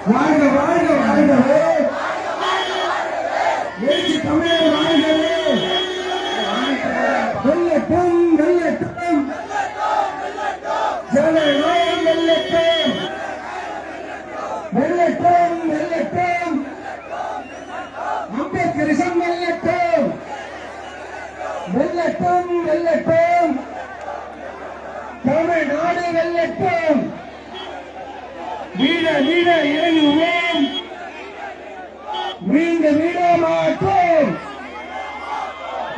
வாழ்க வாழ்க வாழ்கவே எழுச்சி தமிழர் வாழ்கவே வெல்லட்டும் வெல்லட்டும் ஜனநாயகம் வெல்லட்டும் வெல்லட்டும் வெல்லட்டும் அம்பேத்கரிசம் வெல்லட்டும் வெல்லட்டும் வெல்லட்டும் தமிழ்நாடு வெல்லட்டும் வீட வீட இறங்குவோம் மீண்டு வீட மாட்டோம்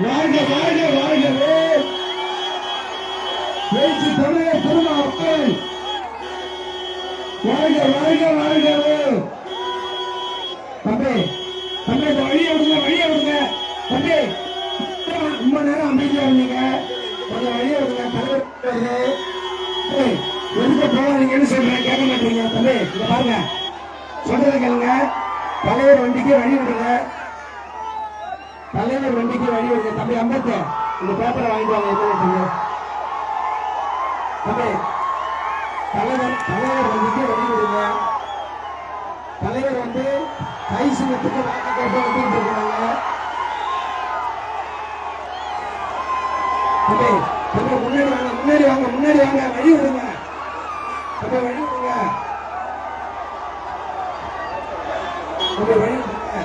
வாழ்க வாழ்க வாழ்கவே பேச்சு தமிழர் திருமாவர்கள் வாழ்க வாழ்க வாழ்கவே தம்பி தம்பி வழியை விடுங்க வழியை விடுங்க தம்பி ரொம்ப நேரம் அமைதியா இருந்தீங்க கொஞ்சம் வழியை விடுங்க தலைவர் எதுக்கு போவாதீங்கன்னு சொல்றேன் கேட்க மாட்டீங்க தம்பி இத பாருங்க சொல்றது கேளுங்க தலைவர் வண்டிக்கு வழி விடுங்க தலைவர் வண்டிக்கு வழி விடுங்க தம்பி அம்பேத்கர் இந்த பேப்பரை வாங்கிட்டு வாங்க என்ன தம்பி தலைவர் வண்டிக்கு வழி விடுங்க தலைவர் வந்து கை சின்னத்துக்கு வாங்க கேட்டு வந்துட்டு இருக்காங்க தம்பி தம்பி முன்னாடி வாங்க முன்னாடி வாங்க முன்னாடி வாங்க வழி விடுங்க தம்பி வழி விடுங்க தம்பி வழி விடுங்க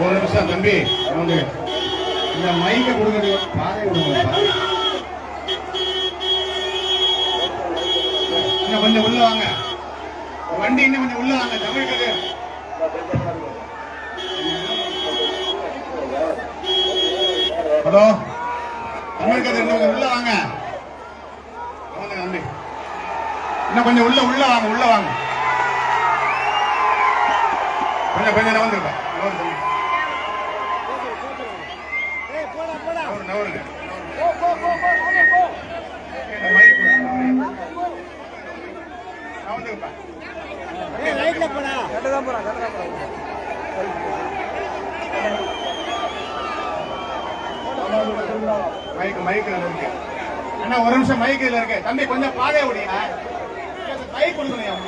ஒரு நிமிஷம் தம்பி இந்த மைக்க கொடுக்க பாதை விடுங்க இன்னும் கொஞ்சம் உள்ள வாங்க வண்டி இன்னும் கொஞ்சம் உள்ள வாங்க தமிழ்கது ஹலோ தமிழ்கது இன்னும் கொஞ்சம் உள்ள வாங்க தம்பி இன்னும் கொஞ்சம் உள்ள வாங்க உள்ள வாங்க கொஞ்சம் கொஞ்சம் நவந்துருப்பா நவருங்க அண்ணா ஒரு நிமிஷம் மைக் இதுல இருக்கு தம்பி கொஞ்சம் பாதை ஓடியா மைக் கொடுக்கணும்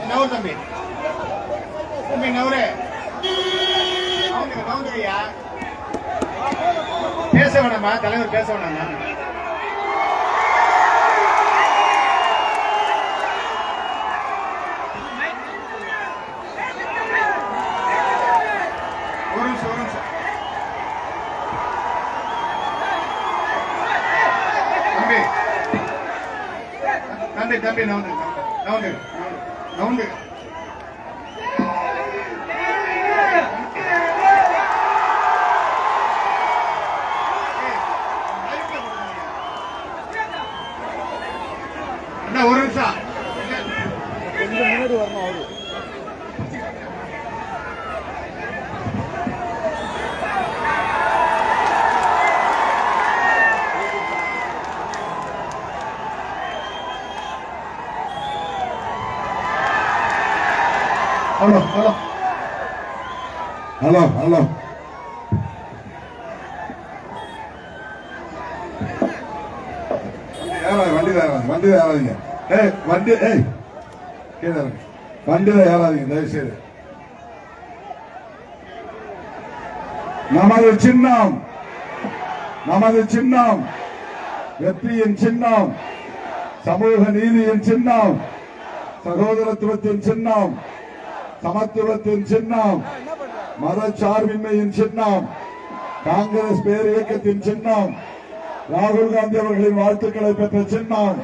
நவரு தம்பி தம்பி நவரு நவந்துக்கையா பேச வேணாமா தலைவர் பேச வேணாமா தம்பி தம்பி நவுந்து நவுந்து நவுந்து அண்ணா ஒரு நிமிஷம் முன்னாடி வரணும் அவரு ஹலோ ஹலோ ஹலோ ஹலோ வண்டி ஏறாதீங்க வண்டி வண்டியில ஏறாதீங்க தயவு செய்து நமது சின்னம் வெற்றியின் சின்னம் சமூக நீதியின் சின்னம் சகோதரத்துவத்தின் சின்னம் சமத்துவத்தின் சின்னம் மதச்சார்பின்மையின் சின்னம் காங்கிரஸ் பேர் இயக்கத்தின் சின்னம் ராகுல் காந்தி அவர்களின் வாழ்த்துக்களை பெற்ற சின்னம்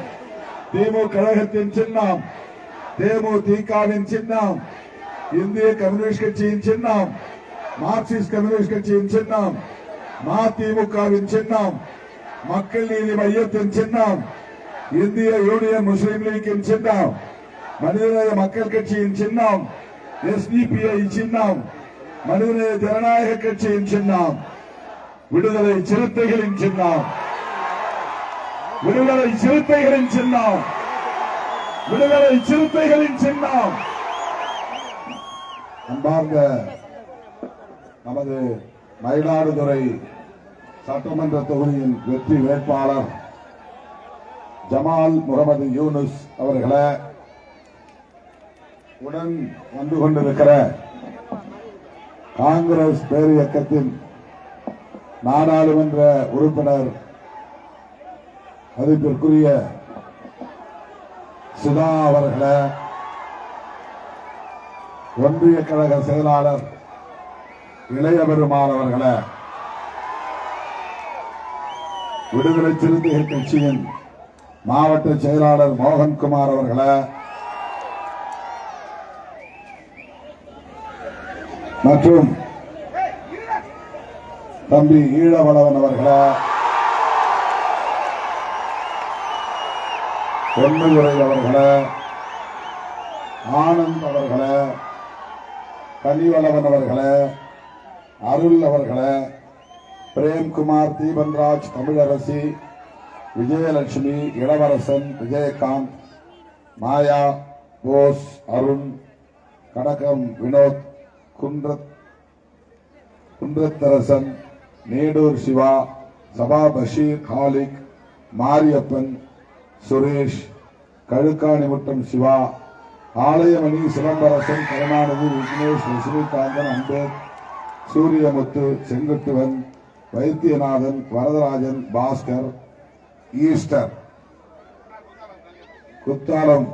திமுக கழகத்தின் சின்னம் தேமுதிகவின் சின்னம் இந்திய கம்யூனிஸ்ட் கட்சியின் சின்னம் மார்க்சிஸ்ட் கம்யூனிஸ்ட் கட்சியின் சின்னம் மதிமுகவின் சின்னம் மக்கள் நீதி மையத்தின் சின்னம் இந்திய யூனியன் முஸ்லீம் லீக்கின் சின்னம் மனிதநேய மக்கள் கட்சியின் சின்னம் எஸ்டிபிஐ சின்னம் மனிதநேய ஜனநாயக கட்சியின் சின்னம் விடுதலை சிறுத்தைகளின் சின்னம் விடுதலை சிறுத்தைகளின் சின்னம் விடுதலை சிறுத்தைகளின் சின்னம் அன்பார்ந்த நமது மயிலாடுதுறை சட்டமன்ற தொகுதியின் வெற்றி வேட்பாளர் ஜமால் முகமது யூனுஸ் அவர்களை உடன் வந்து கொண்டிருக்கிற காங்கிரஸ் பேரியக்கத்தின் நாடாளுமன்ற உறுப்பினர் மதிப்பிற்குரிய சுதா அவர்களை, ஒன்றிய கழக செயலாளர் இளைய பெருமாள் அவர்களை, விடுதலை சிறுத்தைகள் கட்சியின் மாவட்ட செயலாளர் மோகன்குமார் அவர்களை, மற்றும் தம்பி ஈழவளவன் அவர்களை, பொன்னுரை அவர்களை, ஆனந்த் அவர்களை, கனிவளவன் அவர்களை, அருள் அவர்களை, பிரேம்குமார், தீபன்ராஜ், தமிழரசி, விஜயலட்சுமி, இளவரசன், விஜயகாந்த், மாயா, போஸ், அருண், கடகம் வினோத், குன்றத்தரசன், நேடூர் சிவா, சபா பஷீர், ஹாலிக், மாரியப்பன், சுரேஷ், கழுக்காணிமுட்டம் சிவா, ஆலயமணி, சிலம்பரசன், கருணாநிதி, விக்னேஷ், லட்சுமிகாந்தன், அம்பேத், சூரியமுத்து, செங்குட்டுவன், வைத்தியநாதன், வரதராஜன், பாஸ்கர், ஈஸ்டர், குத்தாலம்,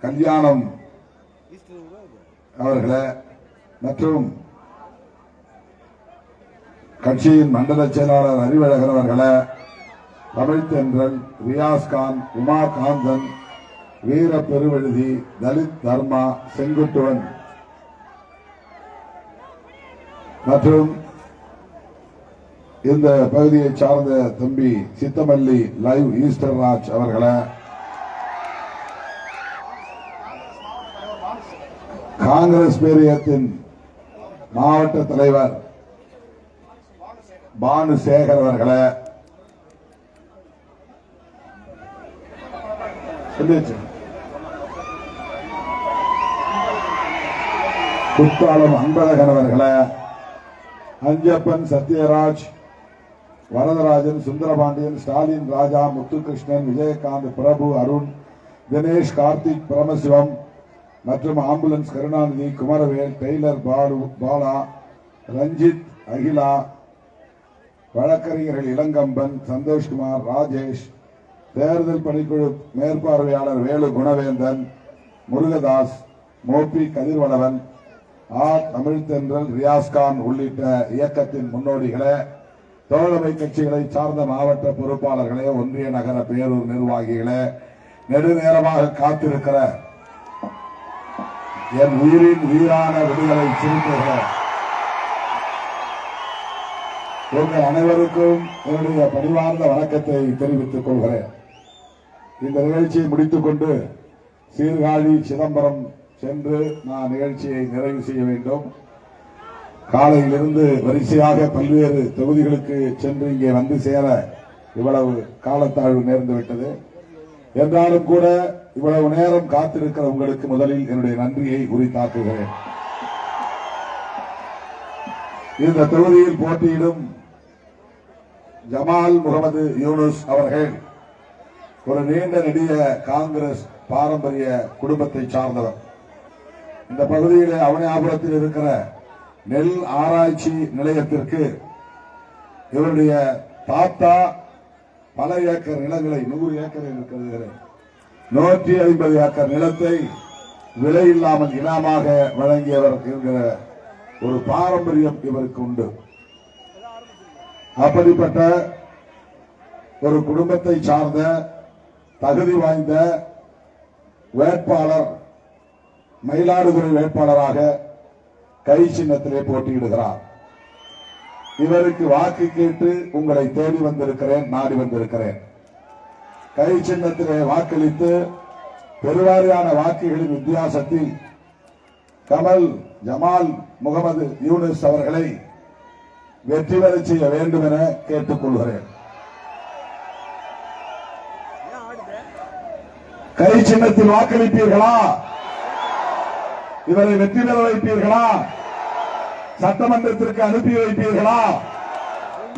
கல்யாணம் அவர்களை மற்றும் கட்சியின் மண்டல செயலாளர் அறிவழகன் அவர்களை, தமிழ்தென்றல், ரியாஸ்கான், உமாகாந்தன், வீர பெருவெழுதி, தலித் தர்மா, செங்குட்டுவன் மற்றும் இந்த பகுதியை சார்ந்த தம்பி சித்தமல்லி லைவ் ஈஸ்டர் ராஜ் அவர்களை, காங்கிரஸ் பேரியத்தின் மாவட்ட தலைவர் பானுசேகர் அவர்களை, குத்தாலம் அன்பழகன் அவர்களை, அஞ்சப்பன், சத்யராஜ், வரதராஜன், சுந்தரபாண்டியன், ஸ்டாலின், ராஜா, முத்துகிருஷ்ணன், விஜயகாந்த், பிரபு, அருண், தினேஷ், கார்த்திக், பரமசிவம் மற்றும் ஆம்புலன்ஸ் கருணாநிதி, குமரவேல், டெய்லர், பாலா, ரஞ்சித், அகிலா, வழக்கறிஞர்கள் இளங்கம்பன், சந்தோஷ்குமார், ராஜேஷ், தேர்தல் பணிக்குழு மேற்பார்வையாளர் வேலு குணவேந்தன், முருகதாஸ், மோபி கதிர்வளவன், தமிழ்தென்றல், ரியாஸ்கான் உள்ளிட்ட இயக்கத்தின் முன்னோடிகளே, தோழமை கட்சிகளை சார்ந்த மாவட்ட பொறுப்பாளர்களே, ஒன்றிய நகர பேரூர் நிர்வாகிகளே, நெடுநேரமாக காத்திருக்கிற என் உயிரின் உயிரான விடுதலை சிறுத்தைகளே, உங்கள் அனைவருக்கும் என்னுடைய பணிவார்ந்த வணக்கத்தை தெரிவித்துக் கொள்கிறேன். இந்த நிகழ்ச்சியை முடித்துக் கொண்டு சீர்காழி, சிதம்பரம் சென்று நான் நிகழ்ச்சியை நிறைவு செய்ய வேண்டும். காலையிலிருந்து வரிசையாக பல்வேறு தொகுதிகளுக்கு சென்று இங்கே வந்து சேர இவ்வளவு காலத்தாழ்வு நேர்ந்துவிட்டது. என்றாலும் கூட இவ்வளவு நேரம் காத்திருக்கிற உங்களுக்கு முதலில் என்னுடைய நன்றியை உரித்தாக்குகிறேன். இந்த தொகுதியில் போட்டியிடும் ஜமால் முகமது யூனுஸ் அவர்கள் ஒரு நீண்ட நெடிய காங்கிரஸ் பாரம்பரிய குடும்பத்தை சார்ந்தவர். இந்த பகுதியிலே அவனியாபுரத்தில் இருக்கிற நெல் ஆராய்ச்சி நிலையத்திற்கு இவருடைய தாத்தா பல ஏக்கர் நிலங்களை, 100 ஏக்கர் இருக்கிறது, 150 ஏக்கர் நிலத்தை விலை இல்லாமல் இனாமாக வழங்கியவர் என்கிற ஒரு பாரம்பரியம் இவருக்கு உண்டு. அப்படிப்பட்ட ஒரு குடும்பத்தை சார்ந்த தகுதி வாய்ந்த வேட்பாளர் மயிலாடுதுறை வேட்பாளராக கை சின்னத்திலே போட்டியிடுகிறார். இவருக்கு வாக்கு கேட்டு உங்களை தேடி வந்திருக்கிறேன், நாடி வந்திருக்கிறேன். கை சின்னத்திலே வாக்களித்து பெருவாரியான வாக்குகளின் வித்தியாசத்தில் கமல் ஜமால் முகமது யூனுஸ் அவர்களை வெற்றி பெற செய்ய வேண்டும் என கேட்டுக் கொள்கிறேன். கை சின்னத்தில் வாக்களிப்பீர்களா? இவரை வெற்றி பெற வைப்பீர்களா? சட்டமன்றத்திற்கு அனுப்பி வைப்பீர்களா?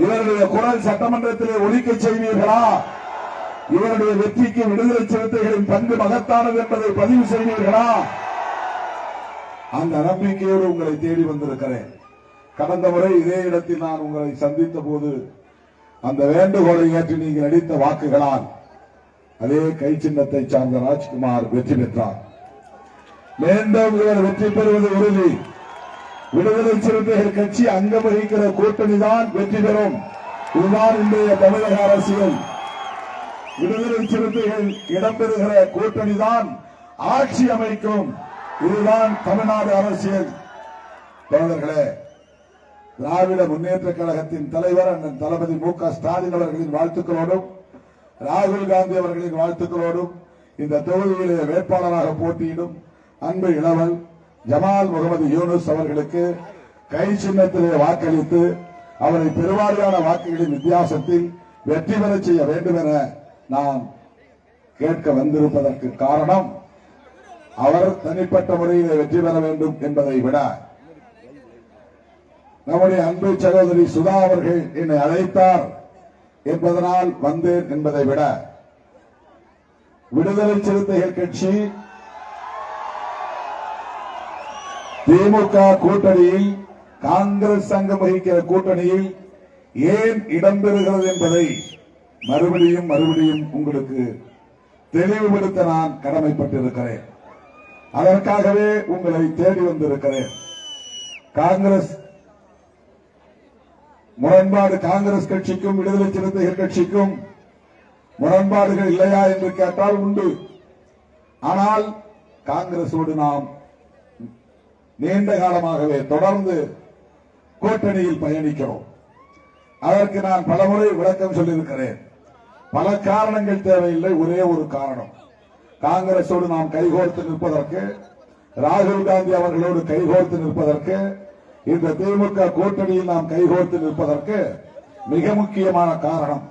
இவருடைய குரல் சட்டமன்றத்திலே ஒலிக்க செய்வீர்களா? இவருடைய வெற்றிக்கு விடுதலை சிறுத்தைகளின் பங்கு மகத்தானது என்பதை பதிவு செய்வீர்களா? அந்த நம்பிக்கையோடு உங்களை தேடி வந்திருக்கிறேன். கடந்த முறை இதே இடத்தில் நான் உங்களை சந்தித்த போது அந்த வேண்டுகோளை ஏற்று நீங்கள் அளித்த வாக்குகளால் அதே கை சின்னத்தை சார்ந்த ராஜ்குமார் வெற்றி பெற்றார். மீண்டும் இவர் வெற்றி பெறுவது உறுதி. விடுதலை சிறுத்தைகள் கட்சி அங்கம் வகிக்கிற கூட்டணி தான் வெற்றி பெறும். இதுதான் இன்றைய தமிழக அரசியல். விடுதலை சிறுத்தைகள் இடம்பெறுகிற கூட்டணி தான் ஆட்சி அமைக்கும். இதுதான் தமிழ்நாடு அரசியல். தோழர்களே, திராவிட முன்னேற்ற கழகத்தின் தலைவர் அண்ணன் தளபதி மு.க. ஸ்டாலின் அவர்களின் வாழ்த்துக்களோடும் ராகுல் காந்தி அவர்களின் வாழ்த்துக்களோடும் இந்த தொகுதியிலே வேட்பாளராக போட்டியிடும் அன்பு இளவல் ஜமால் முகமது யூனுஸ் அவர்களுக்கு கை சின்னத்திலே வாக்களித்து அவரை பெருவாரியான வாக்குகளின் வித்தியாசத்தில் வெற்றி பெற செய்ய வேண்டும் என நாம் கேட்க வந்திருப்பதற்கு காரணம், அவர் தனிப்பட்ட முறையிலே வெற்றி பெற வேண்டும் என்பதை விட நம்முடைய அன்பு சகோதரி சுதா அவர்கள் என்னை அழைத்தார் என்பதனால் வந்தேன் என்பதை விட விடுதலை சிறுத்தைகள் கட்சி திமுக கூட்டணியில் காங்கிரஸ் சங்கம் வகிக்கிற கூட்டணியில் ஏன் இடம்பெறுகிறது என்பதை மறுபடியும் உங்களுக்கு தெளிவுபடுத்த நான் கடமைப்பட்டிருக்கிறேன். அதற்காகவே உங்களை தேடி வந்திருக்கிறேன். காங்கிரஸ் முரண்பாடு, காங்கிரஸ் கட்சிக்கும் விடுதலை சிறுத்தைகள் கட்சிக்கும் முரண்பாடுகள் இல்லையா என்று கேட்டால் உண்டு. ஆனால் காங்கிரசோடு நாம் நீண்ட காலமாகவே தொடர்ந்து கூட்டணியில் பயணிக்கிறோம். அதற்கு நான் பலமுறை விளக்கம் சொல்லியிருக்கிறேன். பல காரணங்கள் தேவையில்லை, ஒரே ஒரு காரணம். காங்கிரசோடு நாம் கைகோர்த்து நிற்பதற்கு, ராகுல் காந்தி அவர்களோடு கைகோர்த்து நிற்பதற்கு, இந்த திமுக கூட்டணியில் நாம் கைகோர்த்து நிற்பதற்கு மிக முக்கியமான காரணம்,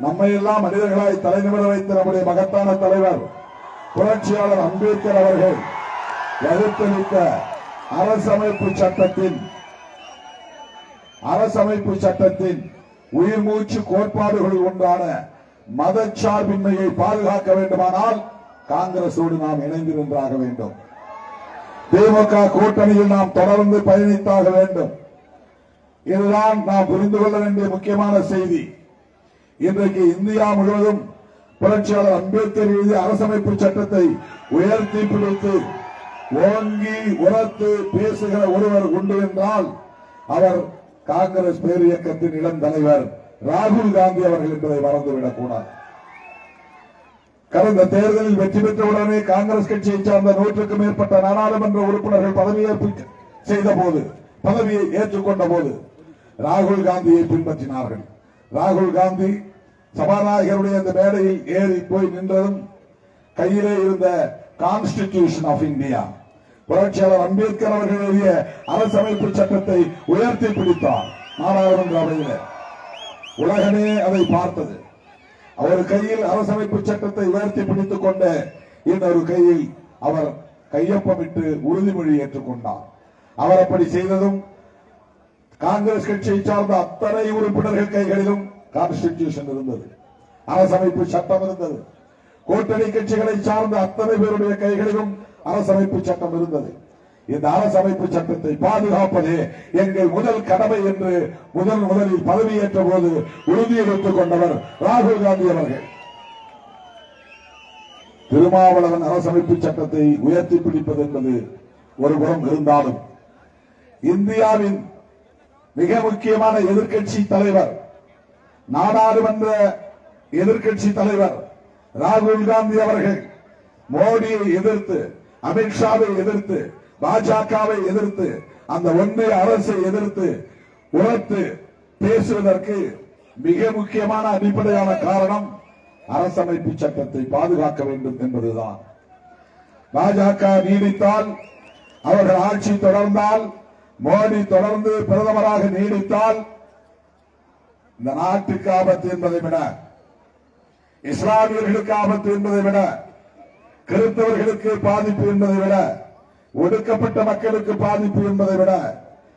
நம்மை எல்லாம் மனிதர்களாய் தலைநிமிர வைத்த நம்முடைய மகத்தான தலைவர் புரட்சியாளர் அம்பேத்கர் அவர்கள் வகுத்தளித்த அரசமைப்பு சட்டத்தின் உயிர் மூச்சு கோட்பாடுகள் ஒன்றான மதச்சார்பின்மையை பாதுகாக்க வேண்டுமானால் காங்கிரசோடு நாம் இணைந்து நின்றாக வேண்டும். திமுக கூட்டணியில் நாம் தொடர்ந்து பயணித்தாக வேண்டும். இதுதான் நாம் புரிந்து கொள்ள வேண்டிய முக்கியமான செய்தி. இன்றைக்கு இந்தியா முழுவதும் புரட்சியாளர் அம்பேத்கர் எழுதிய அரசமைப்பு சட்டத்தை உயர்த்தி பிடித்து ஓங்கி உரத்து பேசுகிற ஒருவர் உண்டு என்றால் அவர் காங்கிரஸ் பேரியக்கத்தின் இளம் தலைவர் ராகுல் காந்தி அவர்கள் என்பதை மறந்துவிடக் கூடாது. கடந்த தேர்தலில் வெற்றி பெற்றவுடனே காங்கிரஸ் கட்சியை சார்ந்த 100க்கும் மேற்பட்ட நாடாளுமன்ற உறுப்பினர்கள் பதவியேற்பு செய்த போது, பதவியை ஏற்றுக்கொண்ட போது ராகுல் காந்தியை பின்பற்றினார்கள். ராகுல் காந்தி சபாநாயகருடைய அந்த மேடையில் ஏறி போய் நின்றதும் கையிலே இருந்த கான்ஸ்டிடியூஷன் ஆஃப் இந்தியா, புரட்சியாளர் அம்பேத்கர் அவர்கள் எழுதிய அரசமைப்பு சட்டத்தை உயர்த்தி பிடித்தார் நாடாளுமன்ற அவையில். உலகமே அதை பார்த்தது. அவர் கையில் அரசமைப்பு சட்டத்தை உயர்த்தி பிடித்துக் கொண்ட இன்னொரு கையில் அவர் கையொப்பமிட்டு உறுதிமொழி ஏற்றுக்கொண்டார். அவர் அப்படி செய்ததும் காங்கிரஸ் கட்சியை சார்ந்த அத்தனை உறுப்பினர்கள் கைகளிலும் கான்ஸ்டிடியூஷன் இருந்தது, அரசமைப்பு சட்டம் இருந்தது. கூட்டணி கட்சிகளை சார்ந்த அத்தனை பேருடைய கைகளிலும் அரசமைப்பு சட்டம் இருந்தது. இந்த அரசமைப்பு சட்டத்தை பாதுகாப்பதே எங்கள் முதல் கடமை என்று முதலில் பதவியேற்ற போது உறுதியெடுத்துக் கொண்டவர் ராகுல் காந்தி அவர்கள். திருமாவளவன் அரசமைப்பு சட்டத்தை உயர்த்தி பிடிப்பது என்பது ஒருபுறம் இருந்தாலும், இந்தியாவின் மிக முக்கியமான எதிர்க்கட்சி தலைவர், நாடாளுமன்ற எதிர்க்கட்சி தலைவர் ராகுல் காந்தி அவர்கள் மோடியை எதிர்த்து, அமித்ஷாவை எதிர்த்து, பாஜகவை எதிர்த்து, அந்த ஒன்றிய அரசை எதிர்த்து உரத்து பேசுவதற்கு மிக முக்கியமான அடிப்படையான காரணம் அரசமைப்பு சட்டத்தை பாதுகாக்க வேண்டும் என்பதுதான். பாஜக நீடித்தால், அவர்கள் ஆட்சி தொடர்ந்தால், மோடி தொடர்ந்து பிரதமராக நீடித்தால் இந்த நாட்டுக்கு ஆபத்து என்பதை விட, இஸ்லாமியர்களுக்கு ஆபத்து என்பதை விட, கிறிஸ்தவர்களுக்கு பாதிப்பு என்பதை விட, ஒடுக்கப்பட்ட மக்களுக்கு பாதிப்பு என்பதை விட,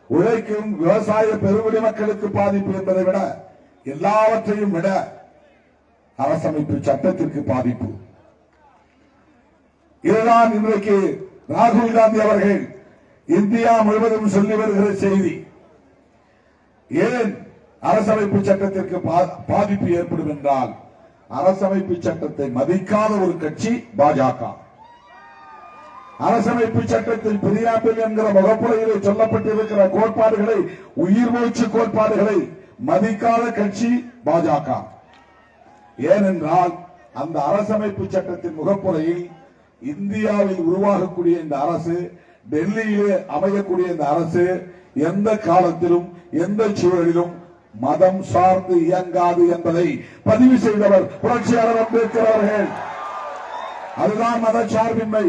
உழைக்கும் விவசாய பெருங்குடி மக்களுக்கு பாதிப்பு என்பதை விட, எல்லாவற்றையும் விட அரசமைப்பு சட்டத்திற்கு பாதிப்பு. இதுதான் இன்றைக்கு ராகுல் காந்தி அவர்கள் இந்தியா முழுவதும் சொல்லி வருகிற செய்தி. ஏன் அரசமைப்பு சட்டத்திற்கு பாதிப்பு ஏற்படும் என்றால், அரசமைப்பு சட்டத்தை மதிக்காத ஒரு கட்சி பாஜக. அரசமைப்பு சட்டத்தில் பிரியாம்பில் என்கிற முகப்புறையிலே சொல்லப்பட்டிருக்கிற கோட்பாடுகளை, உயிர் மூச்சு கோட்பாடுகளை மதிக்காத கட்சி பாஜக. ஏனென்றால் அந்த அரசமைப்பு சட்டத்தின் முகப்புறையில் இந்தியாவில் உருவாகக்கூடிய இந்த அரசு, டெல்லியிலே அமையக்கூடிய இந்த அரசு எந்த காலத்திலும் எந்த சூழலிலும் மதம் சார்ந்து இயங்காது என்பதை பதிவு செய்தவர் புரட்சியாளர் அம்பேத்கர் அவர்கள். அதுதான் மதச்சார்பின்மை,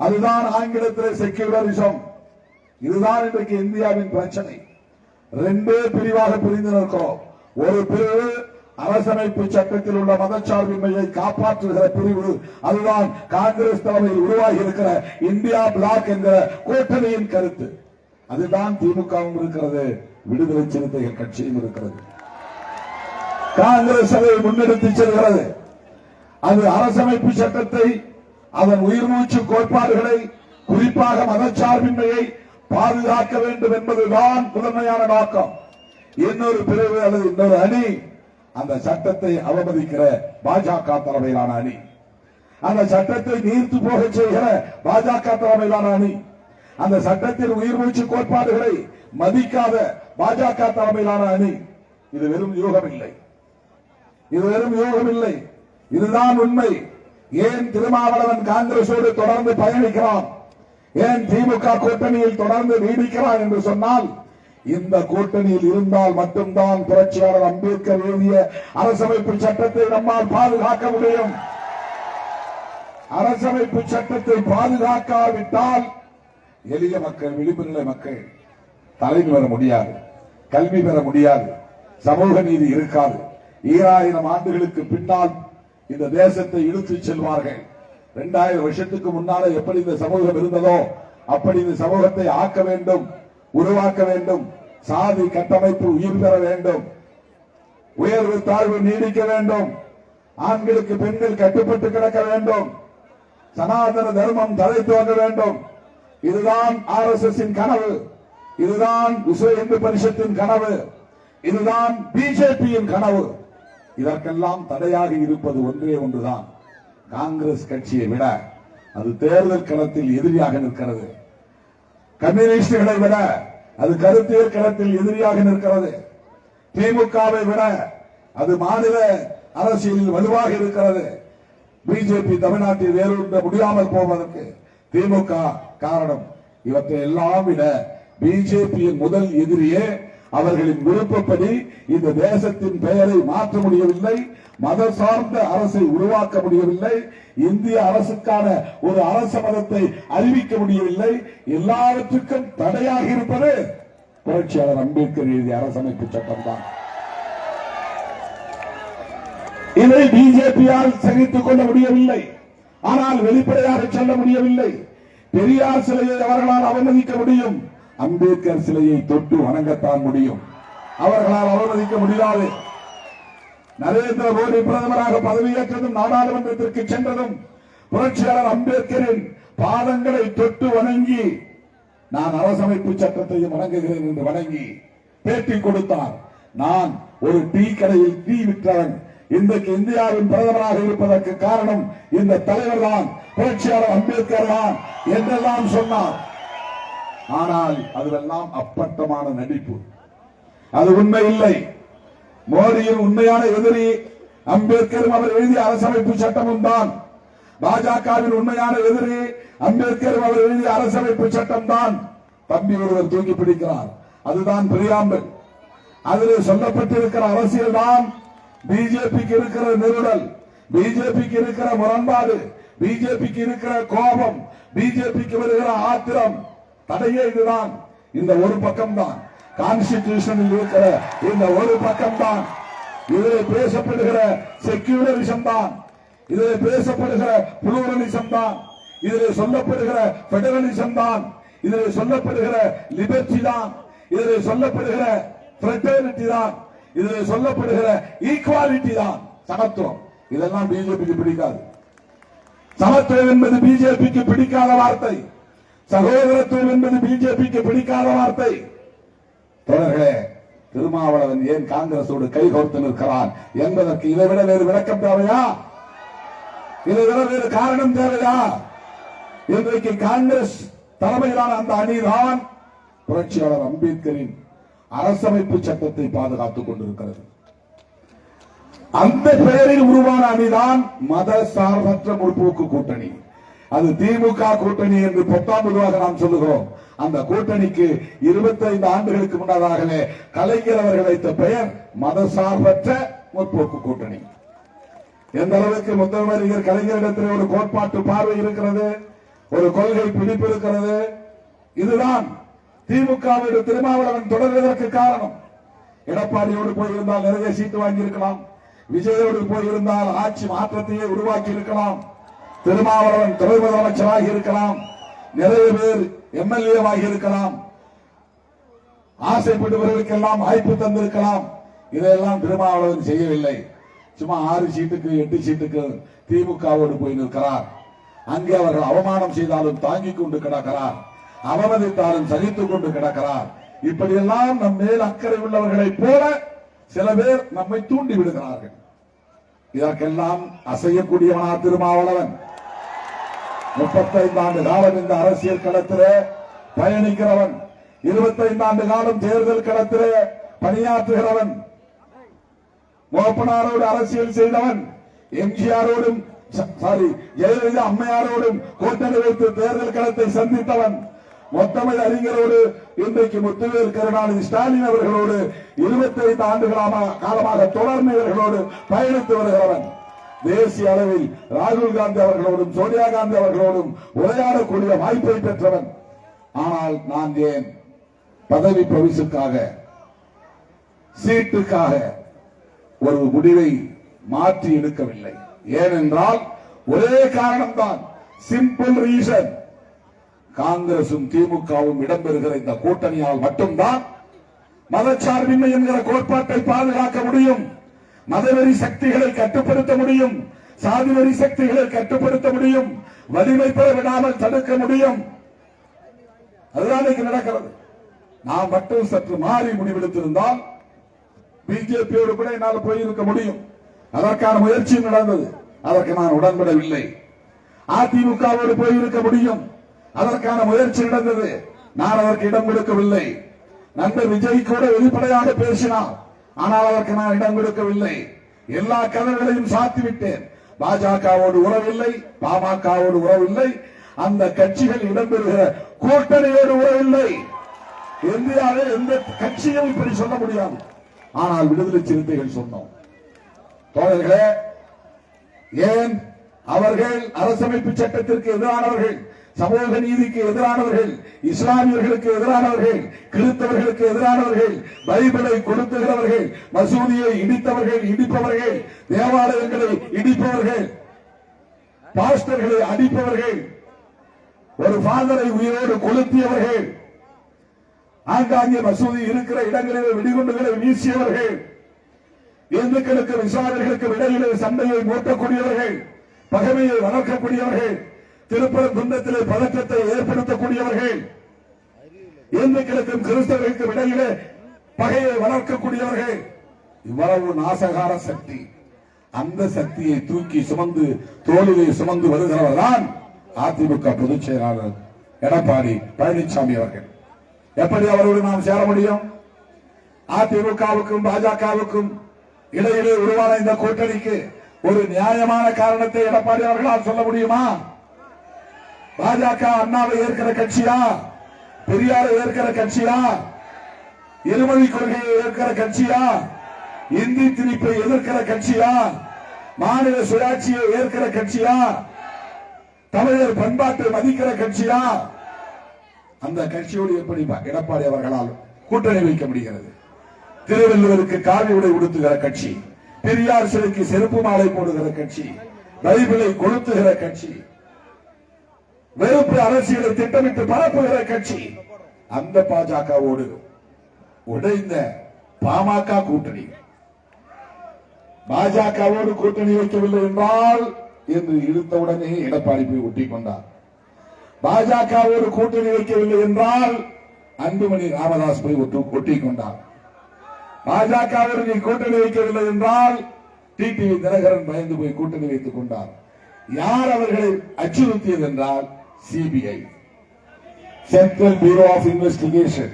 அதுதான் ஆங்கிலத்தில் செக்யூலரிசம். இதுதான் இன்றைக்கு இந்தியாவின் பிரச்சனை. ரெண்டே பிரிவாக பிரிந்து நிற்கிறோம். ஒரு பிரிவு அரசமைப்பு சட்டத்தில் உள்ள மதச்சார்பின்மையை காப்பாற்றுகிற பிரிவு, அதுதான் காங்கிரஸ் தலைமையில் உருவாகி இருக்கிற இந்தியா பிளாக் என்கிற கூட்டணியின் கருத்து. அதுதான் திமுகவும் இருக்கிறது, விடுதலை சிறுத்தைகள் கட்சியும் இருக்கிறது. காங்கிரஸ் அதை முன்னெடுத்து செல்கிறது. அது அரசமைப்பு சட்டத்தை, அதன் உயிர் மூச்சு கோட்பாடுகளை, குறிப்பாக மதச்சார்பின்மையை பாதுகாக்க வேண்டும் என்பதுதான் முதன்மையான நோக்கம். இன்னொரு பிரிவு அல்லது இன்னொரு அணி அந்த சட்டத்தை அவமதிக்கிற பாஜக தலைமையிலான அணி, அந்த சட்டத்தை நீர்த்து போக செய்கிற பாஜக தலைமையிலான அணி, அந்த சட்டத்தில் உயிர் மூச்சு கோட்பாடுகளை மதிக்காத பாஜக தலைமையிலான அணி. இது வெறும் யூகம் இல்லை, இது வெறும் யூகம் இல்லை, இதுதான் உண்மை. ஏன் திருமாவளவன் காங்கிரசோடு தொடர்ந்து பயணிக்கிறான், ஏன் திமுக கூட்டணியில் தொடர்ந்து நீடிக்கிறான் என்று சொன்னால், இந்த கூட்டணியில் இருந்தால் மட்டும்தான் புரட்சியாளர் அம்பேத்கர் எழுதிய அரசமைப்பு சட்டத்தை நம்மால் பாதுகாக்க முடியும். அரசமைப்பு சட்டத்தை பாதுகாக்காவிட்டால் எளிய மக்கள், விளிம்பு நிலை மக்கள் தலைமை பெற முடியாது, கல்வி பெற முடியாது, சமூக நீதி இருக்காது. 2000 ஆண்டுகளுக்கு பின்னால் இந்த தேசத்தை இழுத்துச் செல்வார்கள். 2000 வருஷத்துக்கு முன்னாலே எப்படி இந்த சமூகம் இருந்ததோ அப்படி இந்த சமூகத்தை ஆக்க வேண்டும், உருவாக்க வேண்டும். சாதி கட்டமைப்பு உயிர் பெற வேண்டும், உயர்வு தாழ்வு நீடிக்க வேண்டும், ஆண்களுக்கு பெண்கள் கட்டுப்பட்டு கிடக்க வேண்டும், சனாதன தர்மம் தலை தோன்ற வேண்டும். இதுதான் RSS கனவு, இதுதான் விஸ்வ இந்து பரிஷத்தின் கனவு, இதுதான் பிஜேபியின் கனவு. இதற்கெல்லாம் தடையாக இருப்பது ஒன்றே ஒன்றுதான், காங்கிரஸ் கட்சியை விட அது தேர்தல் களத்தில் எதிரியாக நிற்கிறது. கம்யூனிஸ்டுகளை விட அது கருத்தியல் களத்தில் எதிரியாக நிற்கிறது. திமுகவை விட அது மாநில அரசியலில் வலுவாக இருக்கிறது. பிஜேபி தமிழ்நாட்டில் வேரூன்ற முடியாமல் போவதற்கு திமுக காரணம். இவற்றை எல்லாம் விட பிஜேபியின் முதல் எதிரியே அவர்களின் விருப்பப்படி இந்த தேசத்தின் பெயரை மாற்ற முடியவில்லை, மத சார்ந்த அரசை உருவாக்க முடியவில்லை, இந்திய அரசுக்கான ஒரு அரச மதத்தை அறிவிக்க முடியவில்லை. எல்லாவற்றுக்கும் தடையாக இருப்பது புரட்சியாளர் அம்பேத்கர் எழுதிய அரசமைப்பு சட்டம் தான். இதை பிஜேபியால் சகித்துக் கொள்ள முடியவில்லை, ஆனால் வெளிப்படையாக சொல்ல முடியவில்லை. பெரியார் சிலையை அவர்களால் அவமதிக்க முடியும், அம்பேத்கர் சிலையை தொட்டு வணங்கத்தான் முடியும், அவர்களால் அவமதிக்க முடியாது. நரேந்திர மோடி பிரதமராக பதவியேற்றதும் நாடாளுமன்றத்திற்கு சென்றதும் புரட்சியாளர் அம்பேத்கரின் பாதங்களை தொட்டு வணங்கி, நான் அரசமைப்பு சட்டத்தையும் வணங்குகிறேன் என்று வணங்கி பேட்டி கொடுத்தார். நான் ஒரு டீ கடையில் டீ விற்றவன், இன்றைக்கு இந்தியாவின் பிரதமராக இருப்பதற்கு காரணம் இந்த தலைவர் தான், புரட்சியாளர் அம்பேத்கர் தான் என்றெல்லாம் சொன்னார். ஆனால் அதுவெல்லாம் அப்பட்டமான நடிப்பு, அது உண்மை இல்லை. மோடியின் உண்மையான எதிரி அம்பேத்கரும் அவர் எழுதிய அரசமைப்பு சட்டமும் தான். பாஜகவின் உண்மையான எதிரி அம்பேத்கரும் அவர் எழுதிய அரசமைப்பு சட்டம் தான். தம்பி ஒருவர் தூக்கி பிடிக்கிறார், அதுதான் பிரியாம்பிள். அதில் சொல்லப்பட்டிருக்கிற அரசியல் தான் பிஜேபிக்கு இருக்கிற நெருடல், பிஜேபிக்கு இருக்கிற முரண்பாடு, பிஜேபிக்கு இருக்கிற கோபம், பிஜேபிக்கு வருகிற ஆத்திரம். தடையே இதுதான், இந்த ஒரு பக்கம் தான், கான்ஸ்டிடியூஷனில் இருக்கிற இந்த ஒரு பக்கம் தான். இதில் பேசப்படுகிற செக்யூலரிசம் தான், இதில் பேசப்படுகிற புளூரலிசம் தான், இதில் சொல்லப்படுகிற பெடரலிசம் தான், இதில் சொல்லப்படுகிற லிபர்ட்டி தான், இதில் சொல்லப்படுகிற ஃப்ரெட்டர்னிட்டி தான், இதில் சொல்லப்படுகிற ஈக்குவாலிட்டி தான், சமத்துவம். இதெல்லாம் பிஜேபிக்கு பிடிக்காது. சமத்துவம் என்பது பிஜேபிக்கு பிடிக்காத வார்த்தை. சகோதரத்துவம் என்பது பிஜேபிக்கு பிடிக்காத வார்த்தை. தொடர்களே, திருமாவளவன் ஏன் காங்கிரசோடு கைகோர்த்து நிற்கிறான் என்பதற்கு இதைவிட வேறு விளக்கம் தேவையா? இதைவிட வேறு காரணம் தேவையா? இன்றைக்கு காங்கிரஸ் தலைமையிலான அந்த அணிதான் புரட்சியாளர் அம்பேத்கரின் அரசமைப்பு சட்டத்தை பாதுகாத்துக் கொண்டிருக்கிறது. அந்த பெயரில் உருவான அணிதான் மத சார்பற்ற முற்போக்கு கூட்டணி. அது திமுக கூட்டணி என்று 19 நாம் சொல்லுகிறோம். அந்த கூட்டணிக்கு 25 ஆண்டுகளுக்கு முன்னதாகவே கலைஞர் அவர்கள் வைத்த பெயர் மத சார்பற்ற முற்போக்கு கூட்டணி. எந்த அளவுக்கு முதல்வர் கலைஞரிடத்தில் ஒரு கோட்பாட்டு பார்வை இருக்கிறது, ஒரு கொள்கை பிடிப்பு இருக்கிறது. இதுதான் திமுகவோடு திருமாவளவன் தொடர்வதற்கு காரணம். எடப்பாடியோடு போயிருந்தால் நிறைய சீட்டு வாங்கி இருக்கலாம், விஜயோடு போயிருந்தால் ஆட்சி மாற்றத்தையே உருவாக்கி இருக்கலாம், திருமாவளவன் துணை முதலமைச்சராக இருக்கலாம், நிறைய பேர் எம்எல்ஏவாகி இருக்கலாம், ஆசைப்படுபவர்களுக்கெல்லாம் வாய்ப்பு தந்திருக்கலாம். இதையெல்லாம் திருமாவளவன் செய்யவில்லை. சும்மா 6 சீட்டுக்கு 8 சீட்டுக்கு திமுகவோடு போய் நிற்கிறார். அங்கே அவர்கள் அவமானம் செய்தாலும் தாங்கிக் கொண்டு கிடக்கிறார், அவமதித்தாலும் சகித்துக் கொண்டு கிடக்கிறார். இப்படியெல்லாம் நம் மேல் அக்கறை உள்ளவர்களைப் போல சில பேர் நம்மை தூண்டி விடுகிறார்கள். இதற்கெல்லாம் அசையக்கூடியவனா திருமாவளவன்? 35 ஆண்டு காலம் இந்த அரசியல் களத்திலே பயணிக்கிறவன், 25 ஆண்டு காலம் தேர்தல் களத்திலே பணியாற்றுகிறவன், மோப்பனாரோடு அரசியல் செய்தவன், எம்ஜிஆரோடும் ஜெயலலிதா அம்மையாரோடும் கூட்டணி வைத்து தேர்தல் களத்தை சந்தித்தவன், மொத்தமிழ் அறிஞரோடு இன்றைக்கு முத்துவேல் கருணாநிதி ஸ்டாலின் அவர்களோடு 25 ஆண்டுகளாக தொடர்ந்து இவர்களோடு பயணித்து வருகிறவன், தேசிய அளவில் ராகுல் காந்தி அவர்களோடும் சோனியா காந்தி அவர்களோடும் உரையாடக்கூடிய வாய்ப்பை பெற்றவன். ஆனால் நான் ஏன் பதவி பரிசுக்காக, சீட்டுக்காக ஒரு முடிவை மாற்றி எடுக்கவில்லை? ஏனென்றால் ஒரே காரணம்தான், சிம்பிள் ரீசன். காங்கிரசும் திமுகவும் இடம்பெறுகிற இந்த கூட்டணியால் மட்டும்தான் மதச்சார்பின்மை என்கிற கோட்பாட்டை பாதுகாக்க முடியும், மதவெறி சக்திகளை கட்டுப்படுத்த முடியும், சாதிவெறி சக்திகளை கட்டுப்படுத்த முடியும், வலிமை பெற விடாமல் தடுக்க முடியும். அதுதான் நடக்கிறது. நாம் மட்டும் சற்று மாறி முடிவெடுத்திருந்தால் பிஜேபியோடு கூட என்னால் போயிருக்க முடியும். அதற்கான முயற்சியும் நடந்தது, அதற்கு நான் உடன்படவில்லை. அதிமுகவோடு போயிருக்க முடியும், அதற்கான முயற்சி நடந்தது, நான் அதற்கு இடம் கொடுக்கவில்லை. நண்பர் விஜய் கூட வெளிப்படையாக பேசினார், ஆனால் அதற்கு நான் இடம் கொடுக்கவில்லை. எல்லா கதவுகளையும் சாத்திவிட்டேன். பாஜகவோடு உறவில்லை, பாமகவோடு உறவில்லை, அந்த கட்சிகள் இடம்பெறுகிற கூட்டணியோடு உறவில்லை. இந்தியாவில் எந்த கட்சியும் இப்படி சொல்ல முடியாது. ஆனால் விடுதலை சிறுத்தைகள் சொன்னோம். தோழர்களே, ஏன் அவர்கள் அரசமைப்பு சட்டத்திற்கு எதிரானவர்கள், சமூக நீதிக்கு எதிரானவர்கள், இஸ்லாமியர்களுக்கு எதிரானவர்கள், கிறிஸ்தவர்களுக்கு எதிரானவர்கள், பைபிளை கொளுத்துகிறவர்கள், மசூதியை இடித்தவர்கள், இடிப்பவர்கள், தேவாலயங்களை இடிப்பவர்கள், பாஸ்டர்களை அடிப்பவர்கள், ஒரு ஃபாதரை உயிரோடு கொளுத்தியவர்கள், ஆங்காங்கே மசூதி இருக்கிற இடங்களில் வெடிகுண்டுகளை வீசியவர்கள், இந்துக்களுக்கு இஸ்லாமியர்களுக்கு இடையிலே சண்டையை மூட்டக்கூடியவர்கள், பகைமையை வளர்க்கக்கூடியவர்கள், திருப்பரங்குன்றத்திலே பதற்றத்தை ஏற்படுத்தக்கூடியவர்கள், இந்துக்களுக்கும் கிறிஸ்தவர்களுக்கும் இடையிலே பகையை வளர்க்கக்கூடியவர்கள், இவ்வளவு நாசகார சக்தி. அந்த சக்தியை தூக்கி சுமந்து தோளிலே சுமந்து வருகிறவர் தான் அதிமுக பொதுச் செயலாளர் எடப்பாடி பழனிசாமி அவர்கள். எப்படி அவரோடு நாம் சேர முடியும்? அதிமுகவுக்கும் பாஜகவுக்கும் இடையிலே உருவான இந்த கூட்டணிக்கு ஒரு நியாயமான காரணத்தை எடப்பாடி அவர்களால் சொல்ல முடியுமா? பாஜக அண்ணாவை ஏற்கிற கட்சியா, பெரியாரை ஏற்கிற கட்சியா, இருமொழி கொள்கையை ஏற்கிற கட்சியா, இந்தி திணிப்பை எதிர்க்கிற கட்சியா, மாநில சுயாட்சியை ஏற்கிற கட்சியா, தமிழர் பண்பாட்டை மதிக்கிற கட்சியா? அந்த கட்சியோடு எப்படி எடப்பாடி அவர்களால் கூட்டணி வைக்க முடிகிறது? திருவள்ளுவருக்கு காவி உடை உடுத்துகிற கட்சி, பெரியார் சிலைக்கு செருப்பு மாலை போடுகிற கட்சி, பைபிளை கொளுத்துகிற கட்சி, வெறுப்பு அரசியலை திட்டமிட்டு பரப்புகிற கட்சி அந்த பாஜகவோடு உடைந்த பாமக கூட்டணி. பாஜகவோடு கூட்டணி வைக்கவில்லை என்றால் என்று இழுத்தவுடனே எடப்பாடி போய் ஒட்டி கொண்டார். பாஜகவோடு கூட்டணி வைக்கவில்லை என்றால் அன்புமணி ராமதாஸ் போய் ஒட்டி கொண்டார். பாஜகவோடு கூட்டணி வைக்கவில்லை என்றால் டிடிவி தினகரன் பயந்து போய் கூட்டணி வைத்துக் கொண்டார். யார் அவர்களை அச்சுறுத்தியது என்றால் CBI, central bureau of investigation,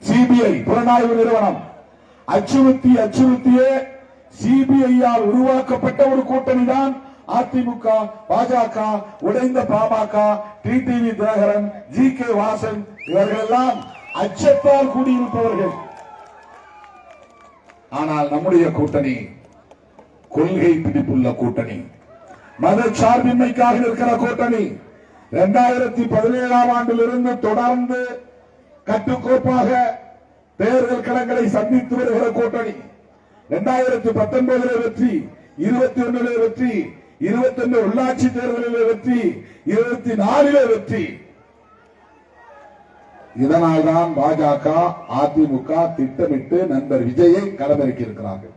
CBI புலனாய்வு நிறுவனம் அச்சுறுத்தியே சிபிஐயால் உருவாக்கப்பட்ட ஒரு கூட்டணி தான் அதிமுக, பாஜக, உடைந்த பாமக, டிடிவி தினகரன், ஜி.கே. வாசன் இவர்கள் எல்லாம் அச்சத்தால் கூடியிருப்பவர்கள். ஆனால் நம்முடைய கூட்டணி கொள்கை பிடிப்புள்ள கூட்டணி, மத சார்பின்மைக்காக இருக்கிற கூட்டணி. 2017ஆம் ஆண்டிலிருந்து தொடர்ந்து கட்டுக்கோப்பாக தேர்தல் களங்களை சந்தித்து வருகிற கூட்டணி. 2019 வெற்றி, 21 வெற்றி, 21 உள்ளாட்சி தேர்தலில் வெற்றி, 24 வெற்றி. இதனால்தான் பாஜக, அதிமுக திட்டமிட்டு நண்பர் விஜயை களமிறக்கி இருக்கிறார்கள்.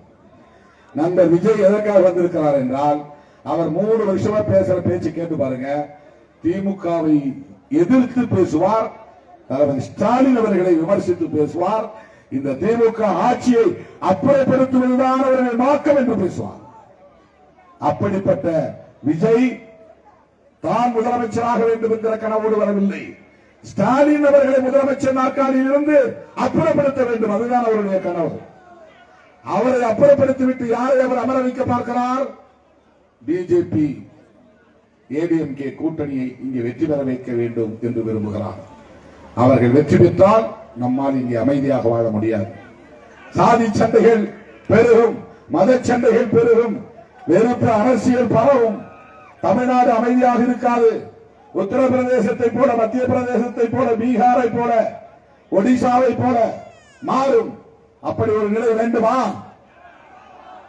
நண்பர் விஜய் எதற்காக வந்திருக்கிறார் என்றால், அவர் 3 வருஷமா பேசுற பேச்சு கேட்டு பாருங்க. திமுகவை எதிர்த்து பேசுவார், தளபதி ஸ்டாலின் அவர்களை விமர்சித்து பேசுவார், இந்த திமுக ஆட்சியை அப்புறப்படுத்துவதுதான் அவர்கள் நோக்கம் என்று பேசுவார். அப்படிப்பட்ட விஜய் தான் முதலமைச்சராக வேண்டும் என்கிற கனவோடு வரவில்லை. ஸ்டாலின் அவர்களை முதலமைச்சர் நாற்காலியில் இருந்து அப்புறப்படுத்த வேண்டும், அதுதான் அவருடைய கனவு. அவரை அப்புறப்படுத்திவிட்டு யாரை அவர் அமர வைக்க பார்க்கிறார்? பிஜேபி ஏடிஎம்கே கூட்டணியை இங்கே வெற்றி பெற வைக்க வேண்டும் என்று விரும்புகிறார். அவர்கள் வெற்றி பெற்றால் நம்மால் இங்கே அமைதியாக வாழ முடியாது. சாதி சண்டைகள் பெருகும், மத சண்டைகள் பெருகும், வெறுப்பு அரசியல் பரவும். தமிழ்நாடு அமைதியாக இருக்காது. உத்தரப்பிரதேசத்தை போல, மத்திய பிரதேசத்தை போல, பீகாரை போல, ஒடிசாவை போல மாறும். அப்படி ஒரு நிலை வேண்டுமா?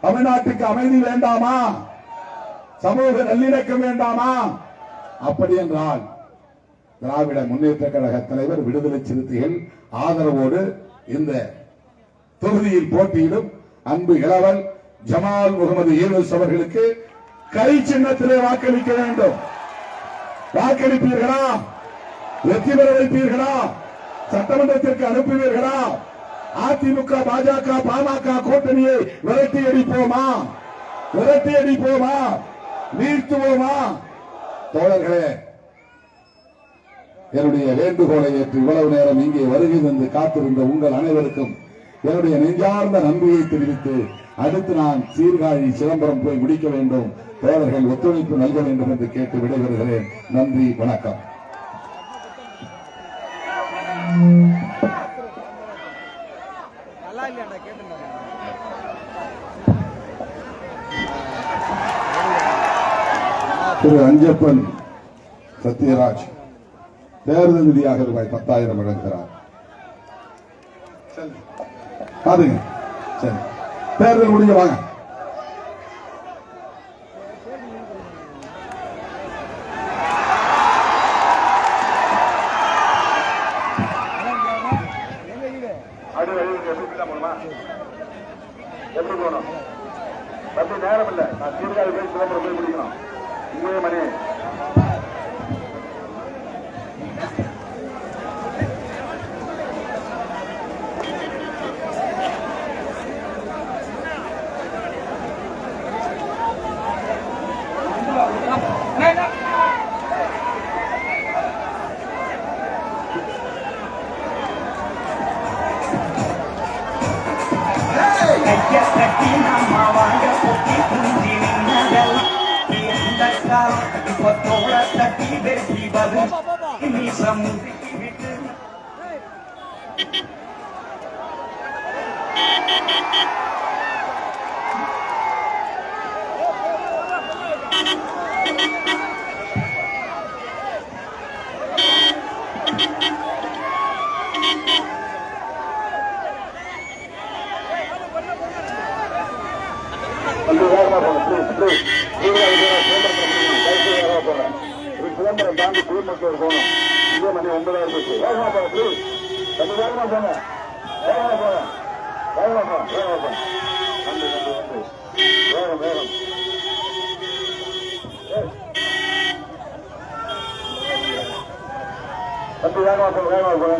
தமிழ்நாட்டுக்கு அமைதி வேண்டாமா? சமூக நல்லிணக்கம் வேண்டாமா? அப்படி என்றால் திராவிட முன்னேற்ற கழக தலைவர், விடுதலை சிறுத்தைகள் ஆதரவோடு இந்த தொகுதியில் போட்டியிடும் அன்பு இளவல் ஜமால் முகமது யூனுஸ் அவர்களுக்கு கை சின்னத்திலே வாக்களிக்க வேண்டும். வாக்களிப்பீர்களா? வெற்றி பெற வைப்பீர்களா? சட்டமன்றத்திற்கு அனுப்புவீர்களா? அதிமுக, பாஜக, பாமக கூட்டணியை விரட்டி அடிப்போமா? விரட்டி அடிப்போமா? வீழ்த்துவோமா? தோழர்களே, என்னுடைய வேண்டுகோளை ஏற்று இவ்வளவு நேரம் இங்கே வருகை தந்து காத்திருந்த உங்கள் அனைவருக்கும் என்னுடைய நெஞ்சார்ந்த நன்றியை தெரிவித்து, அடுத்து நான் சீர்காழி சிதம்பரம் போய் முடிக்க வேண்டும். தோழர்கள் ஒத்துழைப்பு நல்க வேண்டும் என்று கேட்டு விடைபெறுகிறேன். நன்றி, வணக்கம். திரு அஞ்சப்பன் சத்யராஜ் தேர்தல் நிதியாக ரூபாய் 10,000 வழங்குகிறார். பாருங்க, சரி, தேர்தல் முடிஞ்ச வாங்க. எப்படி போகணும்? தம்பி நேரம் இல்லை, நான் சீர்காழி போய் சிதம்பரம் போய் முடிக்கணும். இங்கே மணி சிதம்பரம் தாண்டி மக்கள் போகணும். இதே மணி 9 போச்சு. வேகமா போங்க ப்ளீஸ். தம்பி வேகமா போங்க. வேகமா போங்க. வேகமா போங்க. வேகமா போங்க. நன்றி நன்றி நன்றி. வேகம் வேகம். தம்பி வேகமா போங்க. வேகமா போங்க.